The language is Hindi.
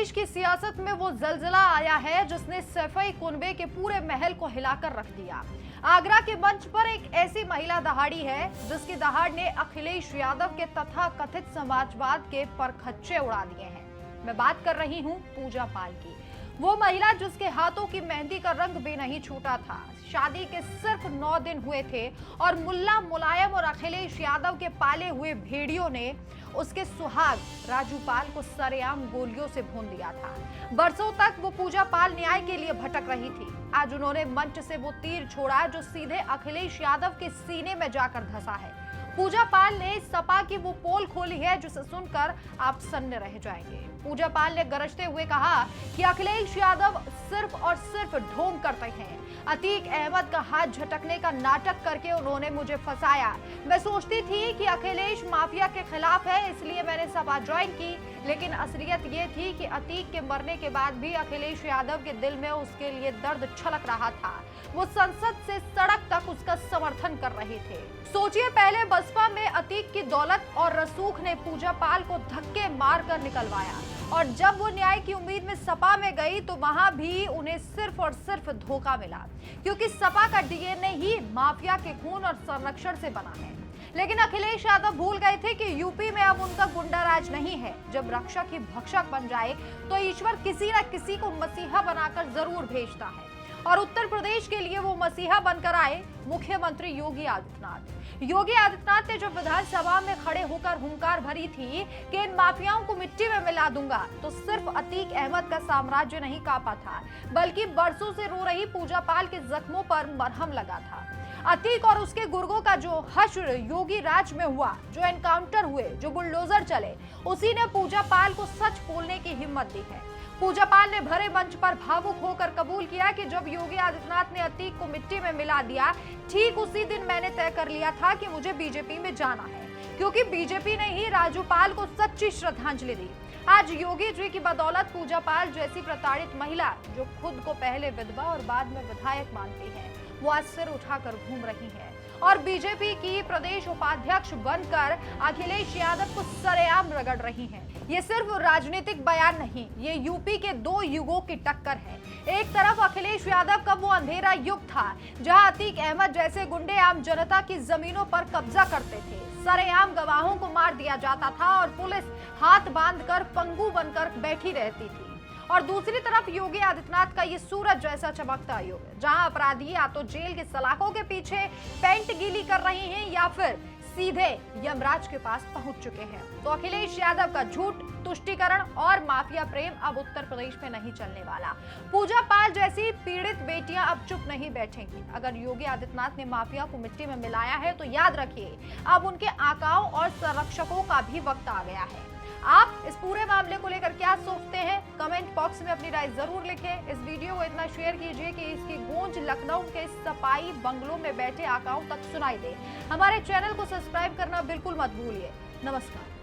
अखिलेश की सियासत में वो जलजला आया है जिसने सैफई कुनबे के पूरे महल को हिलाकर रख दिया। आगरा के मंच पर एक ऐसी महिला दहाड़ी है जिसकी दहाड़ ने अखिलेश यादव के तथाकथित समाजवाद के परखच्चे उड़ा दिए हैं। मैं बात कर रही हूं पूजा पाल की, वो महिला जिसके हाथों की मेहंदी का रंग भी नहीं छूटा था। शादी के सिर्फ 9 दिन हुए थे और मुल्ला मुलायम और अखिलेश यादव के पाले हुए भेड़ियों ने उसके सुहाग राजू पाल को सरेआम गोलियों से भून दिया था। बरसों तक वो पूजा पाल न्याय के लिए भटक रही थी। आज उन्होंने मंच से वो तीर छोड़ा जो सीधे अखिलेश यादव के सीने में जाकर धंसा है। पूजा पाल ने सपा की वो पोल खोली है जिसे सुनकर आप सन्न रह जाएंगे। पूजा पाल ने गरजते हुए कहा कि अखिलेश यादव सिर्फ और सिर्फ ढोंग करते हैं। अतीक अहमद का हाथ झटकने का नाटक करके उन्होंने मुझे फंसाया। मैं सोचती थी कि अखिलेश माफिया के खिलाफ है, इसलिए मैंने सपा ज्वाइन की, लेकिन असलियत ये थी कि अतीक के मरने के बाद भी अखिलेश यादव के दिल में उसके लिए दर्द छलक रहा था। वो संसद से सड़क तक उसका समर्थन कर रहे थे। सोचिए, पहले बसपा में अतीक की दौलत और रसूख ने पूजा पाल को धक्के मारकर निकलवाया और जब वो न्याय की उम्मीद में सपा में गई तो वहां भी उन्हें सिर्फ और सिर्फ धोखा मिला, क्योंकि सपा का डीएनए ही माफिया के खून और संरक्षण से बना है। लेकिन अखिलेश यादव भूल गए थे कि यूपी में अब उनका गुंडा राज नहीं है। जब रक्षक ही भक्षक बन जाए तो ईश्वर किसी न किसी को मसीहा बनाकर जरूर भेजता है, और उत्तर प्रदेश के लिए वो मसीहा बनकर आए मुख्यमंत्री योगी आदित्यनाथ। योगी आदित्यनाथ ने जब विधानसभा में खड़े होकर हुंकार भरी थी कि इन माफियाओं को मिट्टी में मिला दूंगा, तो सिर्फ अतीक अहमद का साम्राज्य नहीं कांपा था, बल्कि बरसों से रो रही पूजा पाल के जख्मों पर मरहम लगा था। अतीक और उसके गुर्गों का जो हश्र योगी राज में हुआ, जो एनकाउंटर हुए, जो बुलडोजर चले, उसी ने पूजा पाल को सच बोलने की हिम्मत दी है। पूजा पाल ने भरे मंच पर भावुक होकर कबूल किया कि जब योगी आदित्यनाथ ने अतीक को मिट्टी में मिला दिया, ठीक उसी दिन मैंने तय कर लिया था कि मुझे बीजेपी में जाना है, क्योंकि बीजेपी ने ही राजू पाल को सच्ची श्रद्धांजलि दी। आज योगी जी की बदौलत पूजा पाल जैसी प्रताड़ित महिला, जो खुद को पहले विधवा और बाद में विधायक मानती है, वो आज सिर उठाकर घूम रही है और बीजेपी की प्रदेश उपाध्यक्ष बनकर अखिलेश यादव को सरेआम रगड़ रही हैं। ये सिर्फ राजनीतिक बयान नहीं, ये यूपी के 2 युगों की टक्कर है। एक तरफ अखिलेश यादव का वो अंधेरा युग था जहां अतीक अहमद जैसे गुंडे आम जनता की जमीनों पर कब्जा करते थे, सरेआम गवाहों को मार दिया जाता था और पुलिस हाथ बांधकर पंगु बनकर बैठी रहती थी। और दूसरी तरफ योगी आदित्यनाथ का ये सूरज जैसा चमकता युग, जहां अपराधी या तो जेल के सलाखों के पीछे पेंट गीली कर रहे हैं या फिर सीधे यमराज के पास पहुंच चुके हैं। तो अखिलेश यादव का झूठ, तुष्टीकरण और माफिया प्रेम अब उत्तर प्रदेश में नहीं चलने वाला। पूजा पाल जैसी पीड़ित बेटियां अब चुप नहीं बैठेंगी। अगर योगी आदित्यनाथ ने माफिया को मिट्टी में मिलाया है तो याद रखिए, अब उनके आकाओं और संरक्षकों का भी वक्त आ गया है। आप इस पूरे मामले को लेकर क्या सोचते हैं? कमेंट बॉक्स में अपनी राय जरूर लिखें। इस वीडियो को इतना शेयर कीजिए कि इसकी गूंज लखनऊ के सपाई बंगलों में बैठे आकाओं तक सुनाई दे। हमारे चैनल को सब्सक्राइब करना बिल्कुल मत भूलिए। नमस्कार।